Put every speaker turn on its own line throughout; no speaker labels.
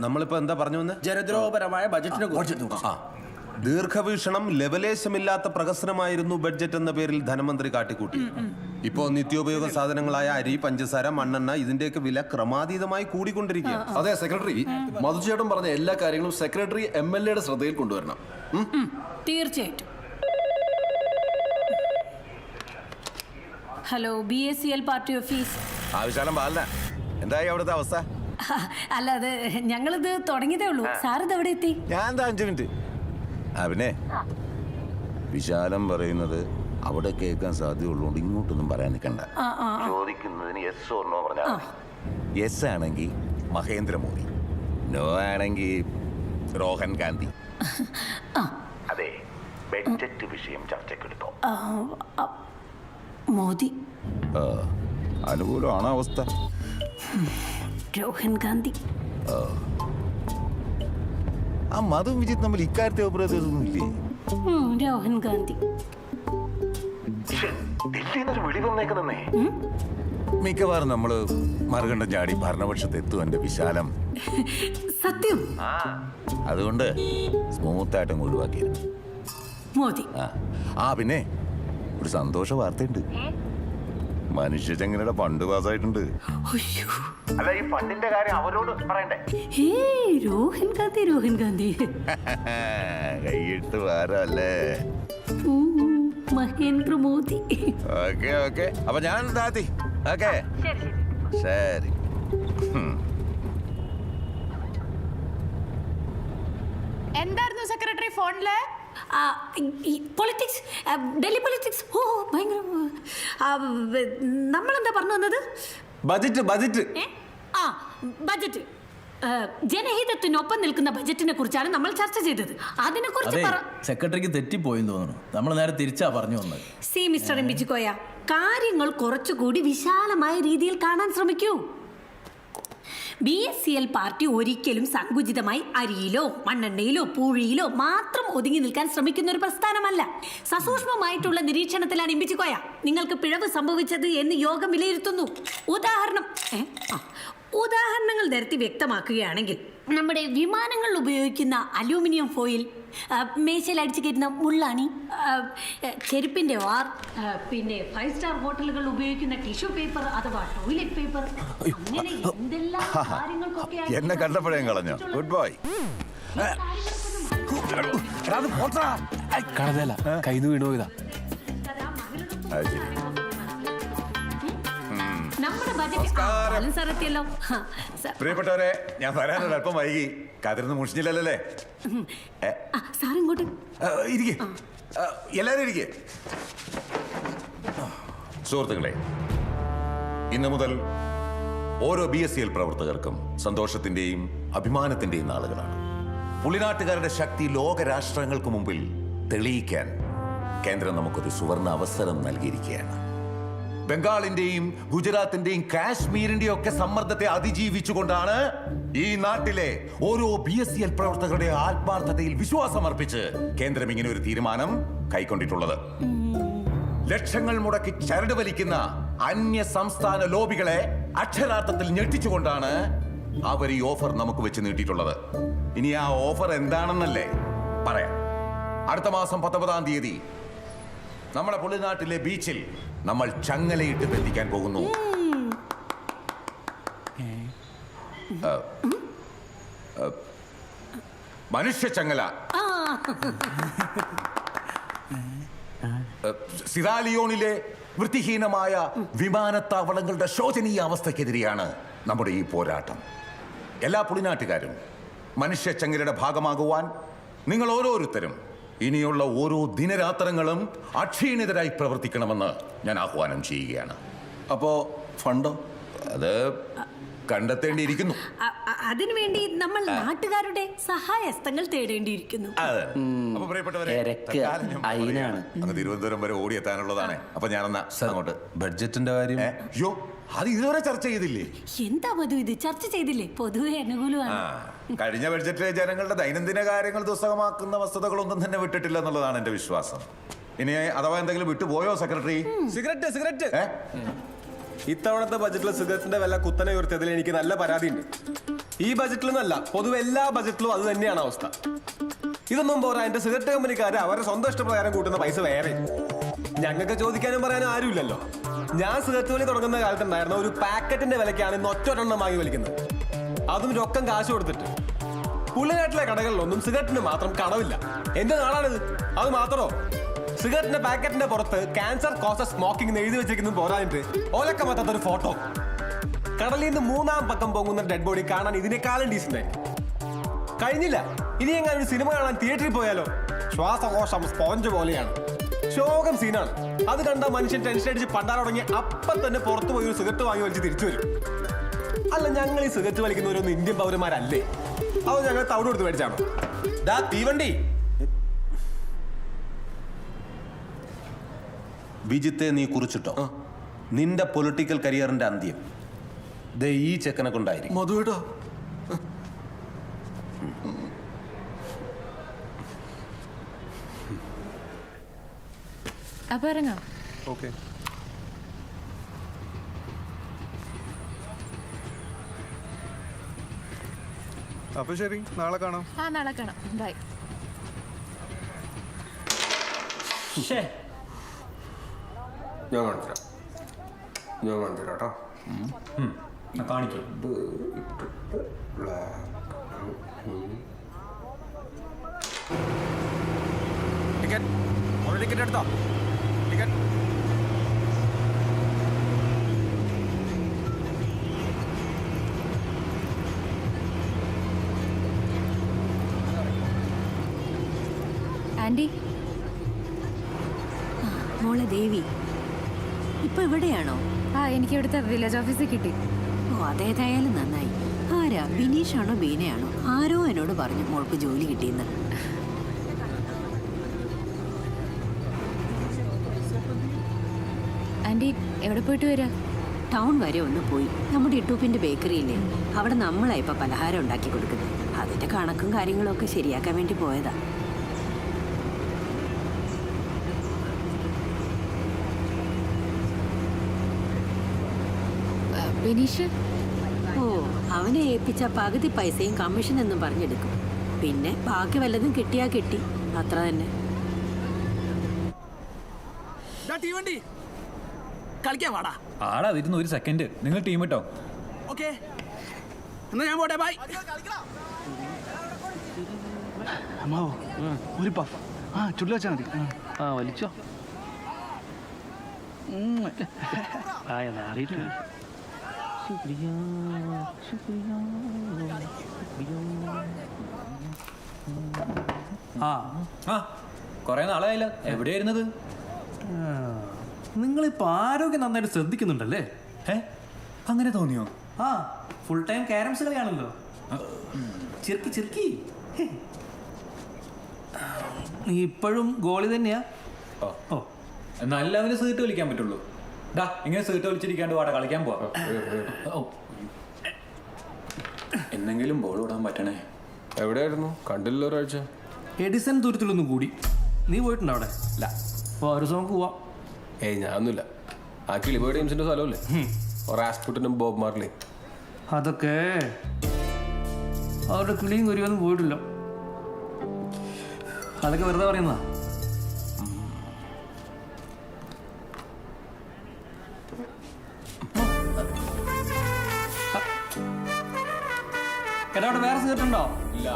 നമ്മളിപ്പോ എന്താ പറഞ്ഞു വന്ന്?
ജനദ്രോഹപരമായ ബജറ്റിനെ കുറിച്ച്.
ദീർഘവീക്ഷണം, ലവലേശമില്ലാത്ത പ്രഹസനമായിരുന്നു ബഡ്ജറ്റ് എന്ന പേരിൽ ധനമന്ത്രി കാട്ടിക്കൂട്ടി. ഇപ്പോ നിത്യോപയോഗ സാധനങ്ങളായ അരി, പഞ്ചസാര, മണ്ണെണ്ണ ഇതിന്റെയൊക്കെ വില ക്രമാതീതമായി കൂടിക്കൊണ്ടിരിക്കുക.
അതെ സെക്രട്ടറി, മധുചേട്ടൻ പറഞ്ഞ എല്ലാ കാര്യങ്ങളും സെക്രട്ടറി MLA ശ്രദ്ധയിൽ കൊണ്ടുവരണം.
തീർച്ചയായിട്ടും. Hello, BACL party office.
ആവശ്യം പാലന എന്തായി അവിടുത്തെ അവസ്ഥ?
അല്ല, അത് ഞങ്ങളിത് തുടങ്ങിയതേ ഉള്ളൂ. സാറിത് എവിടെ എത്തി?
ഞാൻ എന്താ 5 മിനിറ്റ്. പിന്നെ വിശാലം പറയുന്നത് അവിടെ കേൾക്കാൻ സാധ്യതയുള്ളതുകൊണ്ട് ഇങ്ങോട്ടൊന്നും പറയാൻ നിൽക്കണ്ട. ചോദിക്കുന്നതിന് യെസ് ഓർ നോ പറഞ്ഞാൽ യെസ് ആണെങ്കിൽ മഹേന്ദ്രമോദി, നോ ആണെങ്കിൽ രോഹൻ ഗാന്ധി. അതെ, ബഡ്ജറ്റ് വിഷയം ചർച്ചക്കെടുത്തോ?
മോദി
അനുകൂലമാണോ അവസ്ഥ?
രോഹൻ ഗാന്ധി.
ആ മധു വിജിത്ത് തമ്മിൽ ഇക്കാര്യത്തെ അഭിപ്രായത്തൊന്നും ഇല്ലേ?
രോഹൻ ഗാന്ധി.
മിക്കവാറും നമ്മള് മറുകണ്ഠം ചാടി ഭരണപക്ഷത്ത് എത്തും എന്റെ വിശാലം.
സത്യം.
അതുകൊണ്ട് സ്മൂത്തായിട്ടും ഒഴിവാക്കിയിരുന്നു
മോദി.
പിന്നെ ഒരു സന്തോഷ വാർത്തയുണ്ട്. മനുഷ്യചങ്ങലയുടെ ഫണ്ട് പാസ്സായിട്ടുണ്ട്. അല്ല, ഈ ഫണ്ടിന്റെ കാര്യം അവരോട് പറയണ്ടേ?
രോഹൻ ഗാന്ധി, രോഹൻ ഗാന്ധി
കൈയിട്ട് വാരല്ലേ
മഹേന്ദ്ര മോദി.
ഓക്കെ ഓക്കെ, അപ്പൊ ഞാൻ താത്തി. ഓക്കെ ശരി.
എന്തായിരുന്നു സെക്രട്ടറി ഫോണില്?
Politics, Delhi politics. ഓ ഭയങ്കര. നമ്മളെന്താ പറഞ്ഞു വന്നത്?
ബജറ്റ്.
ബജറ്റ്. ജനഹിതത്തിനൊപ്പം നിൽക്കുന്ന ബജറ്റിനെ കുറിച്ചാണ് നമ്മൾ ചർച്ച ചെയ്തത്. അതിനെ കുറിച്ച്
സെക്രട്ടറിക്ക് തെറ്റിപ്പോയെന്ന് തോന്നുന്നു. നമ്മൾ നേരെ തിരിച്ചാ പറഞ്ഞു വന്നത്.
സി മിസ്റ്റർ എംബിജിക്കോയ, കാര്യങ്ങൾ കുറച്ചുകൂടി വിശാലമായ രീതിയിൽ കാണാൻ ശ്രമിക്കൂ. BACL പാർട്ടി ഒരിക്കലും സങ്കുചിതമായി അരിയിലോ മണ്ണെണ്ണയിലോ പൂഴിയിലോ മാത്രം ഒതുങ്ങി നിൽക്കാൻ ശ്രമിക്കുന്ന ഒരു പ്രസ്ഥാനമല്ല. സസൂക്ഷ്മമായിട്ടുള്ള നിരീക്ഷണത്തിലാണ് എംബിജിക്കോയ നിങ്ങൾക്ക് പിഴവ് സംഭവിച്ചത് എന്ന് യോഗം വിലയിരുത്തുന്നു. ഉദാഹരണങ്ങൾ നിരത്തി വ്യക്തമാക്കുകയാണെങ്കിൽ, നമ്മുടെ വിമാനങ്ങളിൽ ഉപയോഗിക്കുന്ന അലൂമിനിയം ഫോയിൽ, മേശയിൽ അടിച്ചു കയറ്റുന്ന മുള്ളാണി, ചെരുപ്പിന്റെ വാർ, പിന്നെ 5 സ്റ്റാർ ഹോട്ടലുകളിൽ ഉപയോഗിക്കുന്ന ടിഷ്യൂ പേപ്പർ അഥവാ ടോയ്ലറ്റ് പേപ്പർ, അങ്ങനെ എന്തെല്ലാം കാര്യങ്ങൾക്കൊക്കെ
എന്നെ കണ്ടപ്പോഴേ കളഞ്ഞു. Good boy.
കൈന്ന് വീണു പോയതാ.
പ്രിയപ്പെട്ടവരെ, ഞാൻ വരാനൊരു അല്പം വൈകി. കാത്തിരുന്ന് മുഷിഞ്ഞില്ലല്ലേ? ഇരിക്കെ, എല്ലാരും ഇരിക്കെ. സുഹൃത്തുക്കളെ, ഇന്നു മുതൽ ഓരോ BACL പ്രവർത്തകർക്കും സന്തോഷത്തിന്റെയും അഭിമാനത്തിന്റെയും നാളുകളാണ്. പുളിനാട്ടുകാരുടെ ശക്തി ലോകരാഷ്ട്രങ്ങൾക്ക് മുമ്പിൽ തെളിയിക്കാൻ കേന്ദ്രം നമുക്കൊരു സുവർണ അവസരം നൽകിയിരിക്കുകയാണ്. ബംഗാളിന്റെയും ഗുജറാത്തിന്റെയും കാശ്മീരിന്റെയും ഒക്കെ സമ്മർദ്ദത്തെ അതിജീവിച്ചുകൊണ്ടാണ് ഈ നാട്ടിലെ ഓരോ BACL പ്രവർത്തകരുടെ ആത്മാർത്ഥതയിൽ വിശ്വാസമർപ്പിച്ച് കേന്ദ്രം ഇങ്ങനെ ഒരു തീരുമാനം കൈക്കൊണ്ടിട്ടുള്ളത്. ലക്ഷങ്ങൾ മുടക്കി ചരട് വലിക്കുന്ന അന്യ സംസ്ഥാന ലോബികളെ അക്ഷരാർത്ഥത്തിൽ ഞെട്ടിച്ചുകൊണ്ടാണ് അവർ ഈ ഓഫർ നമുക്ക് വെച്ച് നീട്ടിയിട്ടുള്ളത്. ഇനി ആ ഓഫർ എന്താണെന്നല്ലേ പറയാം. അടുത്ത മാസം 19-ാം തീയതി നമ്മുടെ പുളിനാട്ടിലെ ബീച്ചിൽ നമ്മൾ ചങ്ങലയിട്ട് ബന്ധിക്കാൻ പോകുന്നു. മനുഷ്യ ചങ്ങല. സിറാലിയോണിലെ വൃത്തിഹീനമായ വിമാനത്താവളങ്ങളുടെ ശോചനീയ അവസ്ഥക്കെതിരെയാണ് നമ്മുടെ ഈ പോരാട്ടം. എല്ലാ പുളിനാട്ടുകാരും മനുഷ്യ ചങ്ങലയുടെ ഭാഗമാകുവാൻ നിങ്ങൾ ഓരോരുത്തരും ഇനിയുള്ള ഓരോ ദിനരാത്രങ്ങളും അക്ഷീണിതരായി പ്രവർത്തിക്കണമെന്ന് ഞാൻ ആഹ്വാനം ചെയ്യുകയാണ്.
അപ്പോ ഫണ്ടോ?
അത് കണ്ടെത്തേണ്ടിയിരിക്കുന്നു.
അതിനുവേണ്ടി നമ്മൾ നാട്ടുകാരുടെ സഹായഹസ്തങ്ങൾ തേടേണ്ടിയിരിക്കുന്നു.
അങ്ങ് തിരുവനന്തപുരം വരെ ഓടിയെത്താനുള്ളതാണ്. അപ്പൊ ഞാനെന്നാ അങ്ങോട്ട്.
ബഡ്ജറ്റിന്റെ കാര്യം
അയ്യോ, അത് ഇതുവരെ ചർച്ച ചെയ്തില്ലേ?
എന്താ മധു ഇത് ചർച്ച ചെയ്തില്ലേ? പൊതുവെ അനുകൂലമാണ്.
കഴിഞ്ഞ ബഡ്ജറ്റിലെ ജനങ്ങളുടെ ദൈനംദിന കാര്യങ്ങൾ ദുസ്സഹമാക്കുന്ന വസ്തുതകളൊന്നും തന്നെ വിട്ടിട്ടില്ല എന്നുള്ളതാണ് എന്റെ വിശ്വാസം. ഇനി അഥവാ എന്തെങ്കിലും വിട്ടുപോയോ സെക്രട്ടറി?
സിഗരറ്റ് ഇത്തവണത്തെ ബജറ്റിലെ സിഗരറ്റിന്റെ വില കുത്തനെ ഉയർത്തിയതിൽ എനിക്ക് നല്ല പരാതിയുണ്ട്. ഈ ബജറ്റിലൊന്നല്ല, പൊതുവെ എല്ലാ ബജറ്റിലും അത് തന്നെയാണ് അവസ്ഥ. ഇതൊന്നും പോരാ, എന്റെ സിഗരറ്റ് കമ്പനിക്കാര് അവരെ സ്വന്തം ഇഷ്ടപ്രകാരം കൂട്ടുന്ന പൈസ വേറെ. ഞങ്ങൾക്ക് ചോദിക്കാനും പറയാനും ആരുമില്ലല്ലോ. ഞാൻ സിഗരറ്റ് വലി തുടങ്ങുന്ന കാലത്തുണ്ടായിരുന്ന ഒരു പാക്കറ്റിന്റെ വിലക്കാണ് ഇന്ന് ഒറ്റൊരെണ്ണം വാങ്ങി വലിക്കുന്നത്, അതും രൊക്കം കാശ് കൊടുത്തിട്ട്. പുള്ളിനാട്ടിലെ കടകളിലൊന്നും സിഗരറ്റിന് മാത്രം കടവില്ല. എന്റെ നാടാണിത്. അത് മാത്രമോ, സിഗരറ്റിന്റെ പാക്കറ്റിന്റെ പുറത്ത് ക്യാൻസർ കോസസ് സ്മോക്കിംഗ് എഴുതി വെച്ചിരിക്കുന്നു പോരാഞ്ഞിട്ട് ഓലക്ക മൊത്തത്തൊരു ഫോട്ടോ. കടലിൽ നിന്ന് 3-ാം പക്കം പൊങ്ങുന്ന ഡെഡ് ബോഡി കാണാൻ ഇതിനേക്കാളും ഡീസന്റ് ആയിരിക്കും. കഴിഞ്ഞില്ല, ഇനി എങ്ങനെ ഒരു സിനിമ കാണാൻ തിയേറ്ററിൽ പോയാലോ? ശ്വാസകോശം സ്പോഞ്ച് പോലെയാണ്, ശോകം സീനാണ്. അത് കണ്ട മനുഷ്യൻ ടെൻഷൻ അടിച്ച് പണ്ടാൻ തുടങ്ങി അപ്പം തന്നെ പുറത്തു പോയി ഒരു സിഗരറ്റ് വാങ്ങി വലിച്ച് തിരിച്ചു വരും. അല്ല, ഞങ്ങൾ ഈ സിഗരറ്റ് വലിക്കുന്നവരൊന്നും ഇന്ത്യൻ പൗരന്മാരല്ലേ? അത് ഞങ്ങൾ തവിട് കൊടുത്ത് മേടിച്ചാണോ?
തീവണ്ടി ബിജിത്തെ നീ കുറിച്ചിട്ടോ? നിന്റെ പൊളിറ്റിക്കൽ കരിയറിന്റെ അന്ത്യം ദേ ഈ ചെക്കനെ കൊണ്ടായിരിക്കും.
മധുവേട്ടാ,
അപ്പൊ ഇറങ്ങാം.
ഓക്കെ, അപ്പൊ ശരി, നാളെ കാണാം.
നാളെ കാണാം. ബൈ.
ഞാൻ കാണിച്ചുതരാം കേട്ടോ.
കാണിക്കും.
ടിക്കറ്റ് എടുത്തോ? ടിക്കറ്റ്
ആന്റി,
മോളെ ദേവി ഇപ്പൊ ഇവിടെയാണോ?
എനിക്ക് ഇവിടുത്തെ വില്ലേജ് ഓഫീസിൽ കിട്ടി.
ഓ, അതേതായാലും നന്നായി. ആരാ, ബിനീഷാണോ ബീനയാണോ? ആരോ എന്നോട് പറഞ്ഞു മോൾക്ക് ജോലി കിട്ടിയെന്ന്.
ആന്റി എവിടെ പോയിട്ട് വരാ?
ടൗൺ വരെ ഒന്ന് പോയി. നമ്മുടെ ഇട്ടൂപ്പിന്റെ ബേക്കറിയില്ലേ, അവിടെ നമ്മളാ ഇപ്പൊ പലഹാരം ഉണ്ടാക്കി കൊടുക്കുന്നത്. അതിന്റെ കണക്കും കാര്യങ്ങളും ഒക്കെ ശരിയാക്കാൻ വേണ്ടി പോയതാ.
ബിനീഷ്?
ഓ, അവനെ ഏൽപ്പിച്ച പകുതി പൈസയും കമ്മീഷൻ എന്നും പറഞ്ഞെടുക്കും. പിന്നെ ബാക്കി വല്ലതും കിട്ടിയാ കിട്ടി, അത്ര തന്നെ.
കളിക്കാൻ വാടാ.
ആടാ വരുന്ന ഒരു സെക്കൻഡ്, നിങ്ങൾ ടീം ഇട്ടോ?
ഓക്കെ, എന്നാ ഞാൻ പോട്ടെ, ബൈ.
അമ്മാവോ, ഒരു പഫ് ചുള്ളി വെച്ചാൽ മതി. വലിച്ചോ. അറിയില്ല.
കൊറേ നാളായില്ല, എവിടെയായിരുന്നത്?
നിങ്ങളിപ്പോ ആരോഗ്യം നന്നായിട്ട് ശ്രദ്ധിക്കുന്നുണ്ടല്ലേ?
അങ്ങനെ തോന്നിയോ?
ഫുൾ ടൈം ക്യാരംസ് കളിയാണല്ലോ. ചിർക്കി ചിർക്കി. നീ ഇപ്പോഴും ഗോളി തന്നെയാ? ഓ,
എന്നാൽ എല്ലാവരും സീറ്റ് കളിക്കാൻ പറ്റുള്ളൂ. ഡാ, ഇങ്ങനെ സീറ്റ് കളിച്ചിരിക്കാണ്ട് വാട കളിക്കാൻ പോവാ. എന്നെങ്കിലും ബോൾ വിടാൻ പറ്റണേ.
എവിടെയായിരുന്നു? കണ്ടില്ല ഒരാഴ്ച.
എഡിസൺ ദൂരത്തിലൊന്നും കൂടി. നീ പോയിട്ടുണ്ടോ അവിടെ?
ഇല്ല.
അപ്പോൾ ഒരു ദിവസം പോവാം.
ഞാനൊന്നുമില്ല. ആ കിളിബോയ് ടീംസിന്റെ സ്ഥലമല്ലേ, റാസ്പുട്ടിനും ബോബ് മാർലി.
അതൊക്കെ അവരുടെ കിളിയും കുരുവൊന്നും പോയിട്ടില്ല. അതൊക്കെ വെറുതെ പറയുന്നതാ. എടാ, അവിടെ വേറെ സിഗരറ്റ് ഉണ്ടോ?
ഇല്ല.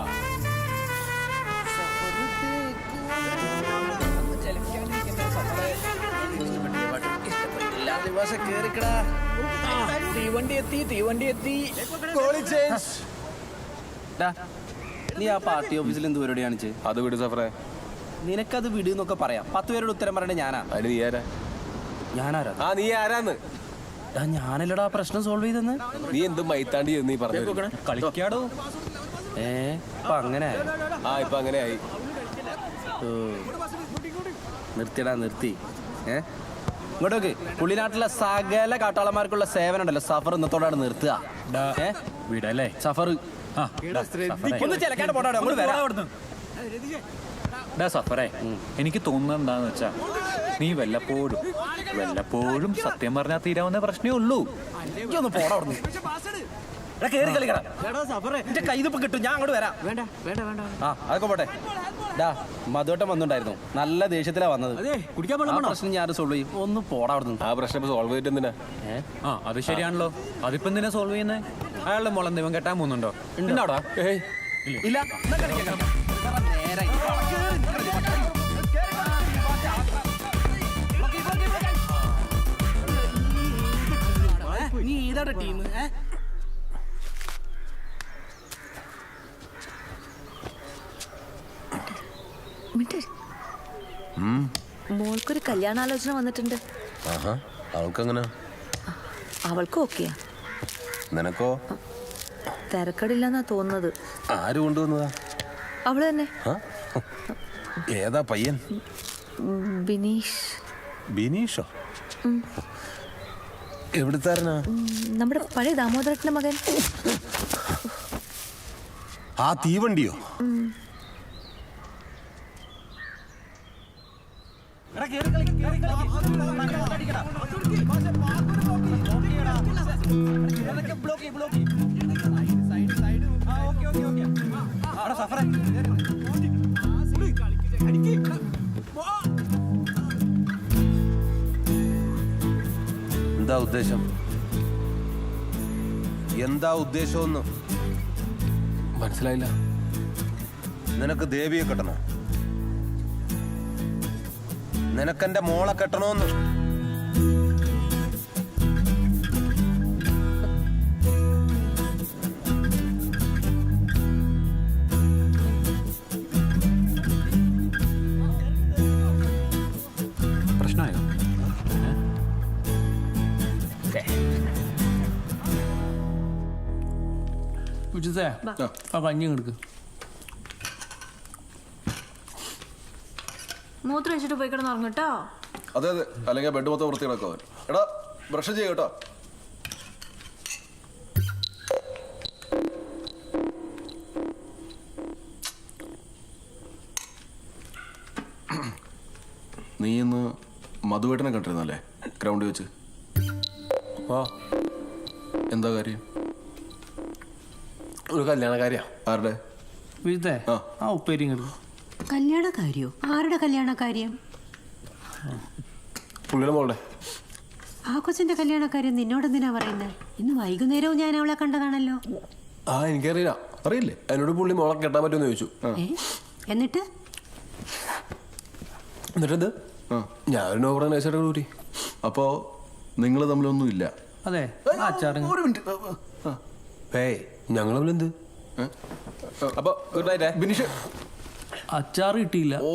നീ ആ പാർട്ടി ഓഫീസിൽ എന്ത് പരിപാടി കാണിച്ച്?
അത് വിട് സഫറേ.
നിനക്കത് വിട് എന്നൊക്കെ പറയാം. 10 പേരോട് ഉത്തരം പറയണേ ഞാനാ.
അതിന് നീ ആരാ?
ഞാനാരാ?
നീ ആരാന്ന്?
ഞാനല്ലടാ പ്രശ്നം സോൾവ് ചെയ്തെന്ന്.
നീ എന്തും മൈത്താണ്ടി നീ പറഞ്ഞു
കളിക്കാടോ.
ഇപ്പൊ അങ്ങനെ
ഇപ്പൊ അങ്ങനെ ആയി.
നിർത്തിയടാ, നിർത്തി. ഇങ്ങോട്ടേക്ക് പുള്ളിനാട്ടിലെ സകല കാട്ടാളന്മാർക്കുള്ള സേവനം ഉണ്ടല്ലോ, സഫർ ഇന്നത്തോടാണ് നിർത്തുക.
വിടല്ലേ
സഫർ ഒന്ന് ചിലക്കാണ്ട് പോടാ.
സഫറേ, എനിക്ക് തോന്നുന്നത് എന്താന്ന് വെച്ചാ, നീ വല്ലപ്പോഴും സത്യം പറഞ്ഞാൽ തീരാവുന്ന പ്രശ്നമേ ഉള്ളൂ.
ഒന്ന് പോടാ. കേറി കളിക്കണം എന്റെ കയ്യിലിപ്പോ കിട്ടും, ഞാൻ അങ്ങോട്ട് വരാം. വേണ്ട വേണ്ട വേണ്ട ആ അതൊക്കെ പോട്ടെ. ഡാ മധുവട്ടം വന്നിട്ടുണ്ടായിരുന്നു, നല്ല ദേഷ്യത്തിലാ വന്നത്.
കുടിക്കാൻ
ആ പ്രശ്നം ഞാൻ സോൾവ് ചെയ്യും. ഒന്ന് പോടാ അവിടെ നിന്ന്.
ആ പ്രശ്നം ഇപ്പൊ സോൾവ് ചെയ്തിട്ട് എന്തിനാ?
ആ അത് ശരിയാണല്ലോ. അതിപ്പോ എന്തിനാ സോൾവ് ചെയ്യുന്നേ? അയാളുടെ മോളം ദൈവം കെട്ടാൻ പോകുന്നുണ്ടോ?
ഉണ്ടോടാ? ഇല്ല എന്നാ കളിക്കണ്ട. നേരെ നീ ഏതാ ടീം?
മോൾക്കൊരു കല്യാണാലോചന വന്നിട്ടുണ്ട്.
ആഹാ, അവൾക്കെങ്ങനെ?
അവൾക്ക് ഓക്കെയാ.
നിനക്കോ?
തിരക്കടില്ലെന്നാ തോന്നുന്നത്.
ആര് കൊണ്ടുവന്നതാ?
അവള് തന്നെ.
ആ? ഏതാ പയ്യൻ?
ബിനീഷ്.
ബിനീഷോ? എവിടുത്താരനാ?
നമ്മുടെ പഴയ ദാമോദരന്റെ മകൻ.
ആ തീവണ്ടിയോ? എന്താ ഉദ്ദേശം? എന്താ ഉദ്ദേശമെന്ന്
മനസ്സിലായില്ല.
നിനക്ക് ദേവിയെ കെട്ടണോ? നിനക്കെന്റെ മോളെ കെട്ടണോന്ന്?
പ്രശ്നമായോ?
ആ കഞ്ഞി എടുക്ക്.
മൂത്രം വെച്ചിട്ട് പോയി കിടന്ന് ഉറങ്ങട്ടോ.
അതെ അതെ, അല്ലെങ്കിൽ ബെഡ് മൊത്തം വൃത്തി കിടക്കും. എടാ ബ്രഷ് ചെയ്യ കേട്ടോ. നീ ഇന്ന് മധുവേട്ടനെ കണ്ടിരുന്നല്ലേ ഗ്രൗണ്ടിൽ വെച്ച്? എന്താ കാര്യം?
ഒരു കല്യാണക്കാരിയാ.
ആരുടെ?
വീഴ്ത്തേ
ആ.
ആ ഉപ്പേരി എടുക്കും.
കല്യാണക്കാരിയോ? ആരുടെ കല്യാണക്കാര്യം?
പുള്ളിയുടെ മോളുടെ.
ആ കൊച്ചിന്റെ കല്യാണക്കാര്യം നിന്നോട് എന്തിനാ പറയുന്നത്? ഇന്ന് വൈകുന്നേരവും ഞാൻ അവളെ കണ്ടതാണല്ലോ.
ആ എനിക്കറിയില്ല. അറിയില്ലേ? എന്നോട് പുള്ളി മോളെ കെട്ടാൻ പറ്റുമെന്ന് ചോദിച്ചു.
എന്നിട്ട്
എന്നിട്ടെന്ത്? ഞാനൊരു ഓർഗനൈസറുടെ കൂടി. അപ്പോ നിങ്ങൾ തമ്മിലൊന്നും ഇല്ല?
അതെ അച്ചാറ്.
ഒരു മിനിറ്റ്.
ഏയ് ഞങ്ങൾ തമ്മിലെന്ത്?
അപ്പൊ ഗുഡ് നൈറ്റ് ബിനീഷ്.
അച്ചാറ് കിട്ടിയില്ല.
ഓ